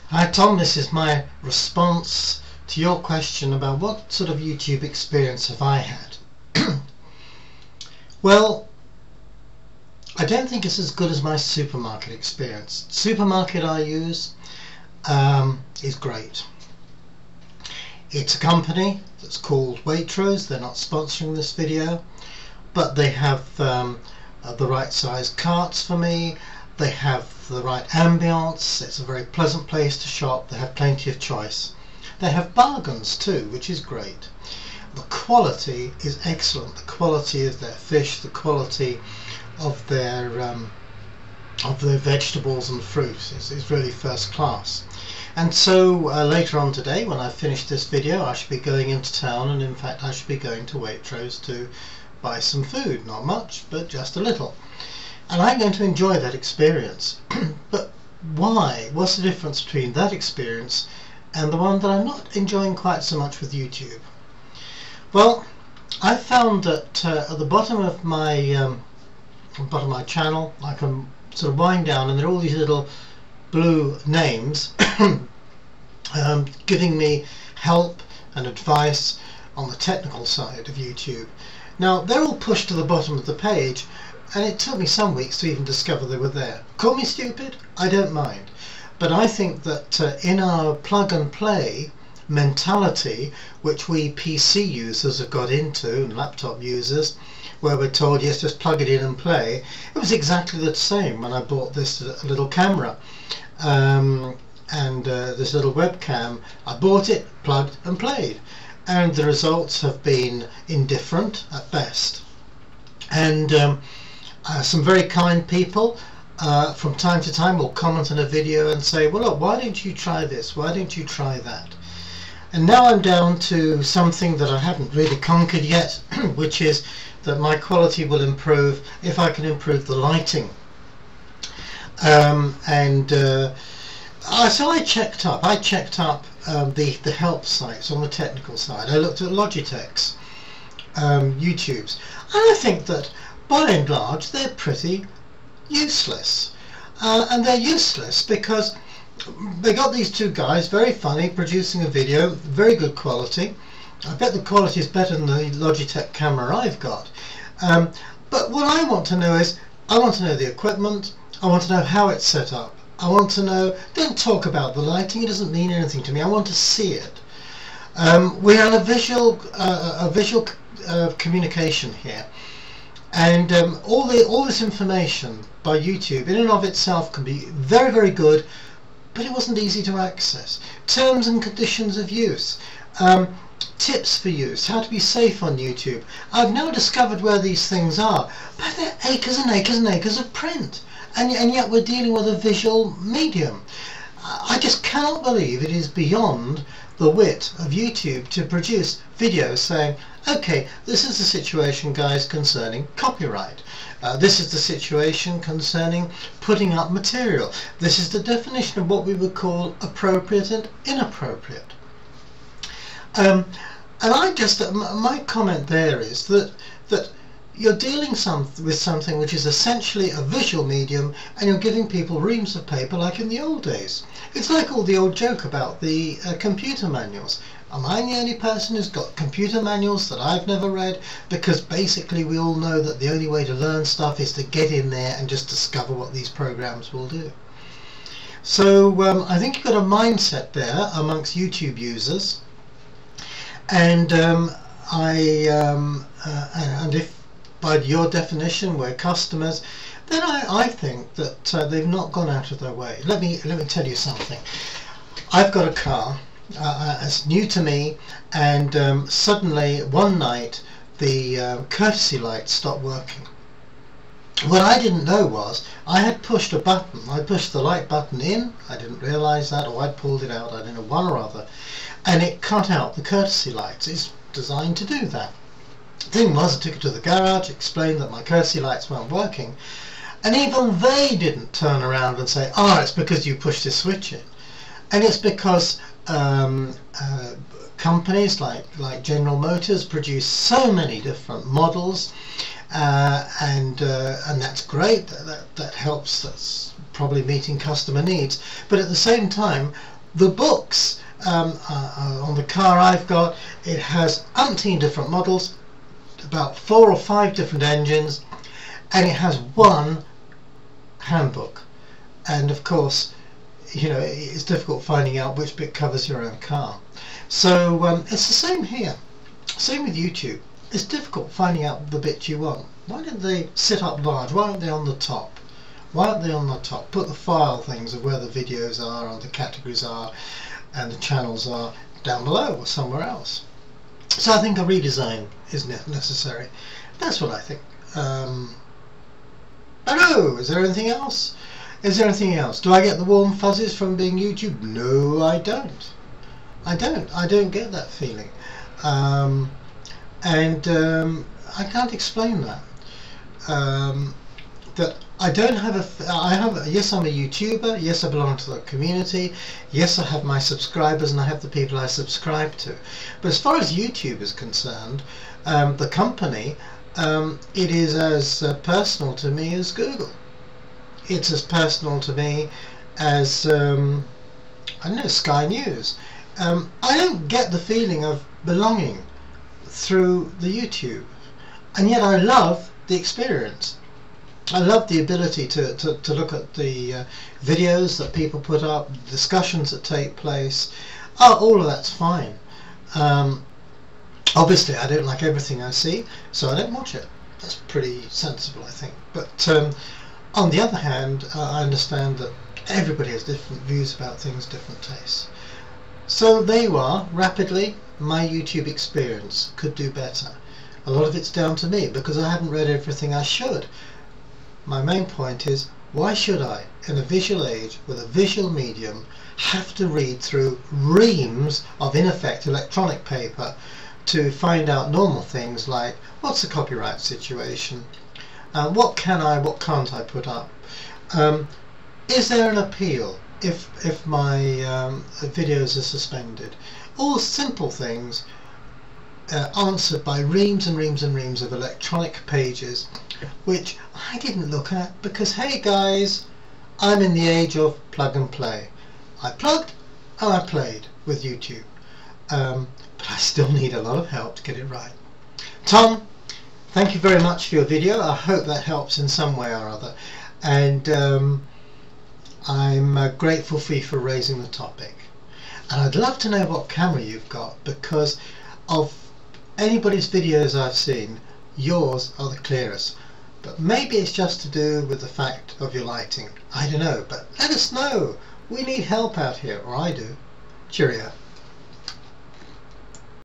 Hi Tom, this is my response to your question about what sort of YouTube experience have I had. Well, I don't think it's as good as my supermarket experience. Supermarket I use is great. It's a company that's called Waitrose. They're not sponsoring this video, but they have the right size carts for me. They have the right ambience. It's a very pleasant place to shop. They have plenty of choice. They have bargains too, which is great. The quality is excellent. The quality of their fish, the quality of their vegetables and fruit is really first class. And so later on today, when I finish this video, I should be going into town, and in fact I should be going to Waitrose to buy some food. Not much, but just a little. And I'm going to enjoy that experience. But why? What's the difference between that experience and the one that I'm not enjoying quite so much with YouTube? Well, I found that at the bottom of my channel, I can sort of wind down, and there are all these little blue names giving me help and advice on the technical side of YouTube. Now, they're all pushed to the bottom of the page, and it took me some weeks to even discover they were there. Call me stupid, I don't mind. But I think that in our plug and play mentality, which we PC users have got into, and laptop users, where we're told, yes, just plug it in and play, it was exactly the same when I bought this little camera and this little webcam. I bought it, plugged and played, and the results have been indifferent at best. And some very kind people from time to time will comment on a video and say, well, look, why don't you try this? Why don't you try that? And now I'm down to something that I haven't really conquered yet, which is that my quality will improve if I can improve the lighting. So I checked up the help sites on the technical side. I looked at Logitech's, YouTube's, and I think that by and large they're pretty useless. And they're useless because they got these two guys, very funny, producing a video, very good quality. I bet the quality is better than the Logitech camera I've got. But what I want to know is, I want to know the equipment, I want to know how it's set up, I want to know, don't talk about the lighting, it doesn't mean anything to me, I want to see it. We have a visual communication here. And all this information by YouTube in and of itself can be very, very good, but it wasn't easy to access. Terms and conditions of use, tips for use, how to be safe on YouTube. I've now discovered where these things are, but they're acres and acres and acres of print, and yet we're dealing with a visual medium. I just cannot believe it is beyond the wit of YouTube to produce videos saying, okay, this is the situation, guys, concerning copyright. This is the situation concerning putting up material. This is the definition of what we would call appropriate and inappropriate. And I just, my comment there is that you're dealing with something which is essentially a visual medium, and you're giving people reams of paper like in the old days. It's like all the old joke about the computer manuals. Am I the only person who's got computer manuals that I've never read? Because basically we all know that the only way to learn stuff is to get in there and just discover what these programs will do. So I think you've got a mindset there amongst YouTube users, and if by your definition we're customers, then I think that they've not gone out of their way. Let me tell you something. I've got a car, it's new to me, and suddenly one night the courtesy light stopped working. What I didn't know was I had pushed a button. I pushed the light button in, I didn't realise that, or I'd pulled it out, I don't know, one or other, and it cut out the courtesy lights. It's designed to do that. The thing was, I took it to the garage, explained that my courtesy lights weren't working, and even they didn't turn around and say, oh, it's because you pushed this switch in. And it's because companies like General Motors produce so many different models, and that's great. That helps. That's probably meeting customer needs. But at the same time, The books on the car I've got, it has umpteen different models, about 4 or 5 different engines, and it has one handbook. And of course, you know, it's difficult finding out which bit covers your own car. So it's the same here. Same with YouTube. It's difficult finding out the bit you want. Why don't they sit up large? Why aren't they on the top? Why aren't they on the top? Put the file things of where the videos are, or the categories are, and the channels are down below or somewhere else. So I think a redesign is necessary. That's what I think. Hello, is there anything else? Is there anything else? Do I get the warm fuzzies from being YouTube? No, I don't. I don't get that feeling. I can't explain that. That I don't have yes, I'm a YouTuber, yes, I belong to the community, yes, I have my subscribers and I have the people I subscribe to. But as far as YouTube is concerned, the company, it is as personal to me as Google. It's as personal to me as, I don't know, Sky News. I don't get the feeling of belonging through the YouTube, and yet I love the experience. I love the ability to look at the videos that people put up, discussions that take place. All of that's fine. Obviously I don't like everything I see, so I don't watch it. That's pretty sensible, I think. But on the other hand, I understand that everybody has different views about things, different tastes. So there you are, rapidly, my YouTube experience could do better. A lot of it's down to me because I haven't read everything I should. My main point is, why should I, in a visual age with a visual medium, have to read through reams of, in effect, electronic paper to find out normal things like, what's the copyright situation? What can I, what can't I put up? Is there an appeal if my videos are suspended? All simple things answered by reams and reams and reams of electronic pages, which I didn't look at because, hey guys, I'm in the age of plug and play. I plugged and I played with YouTube, but I still need a lot of help to get it right. Tom, thank you very much for your video. I hope that helps in some way or other, and I'm grateful for you for raising the topic. And I'd love to know what camera you've got, because of anybody's videos I've seen, yours are the clearest. But maybe it's just to do with the fact of your lighting. I don't know, but let us know. We need help out here, or I do. Cheerio.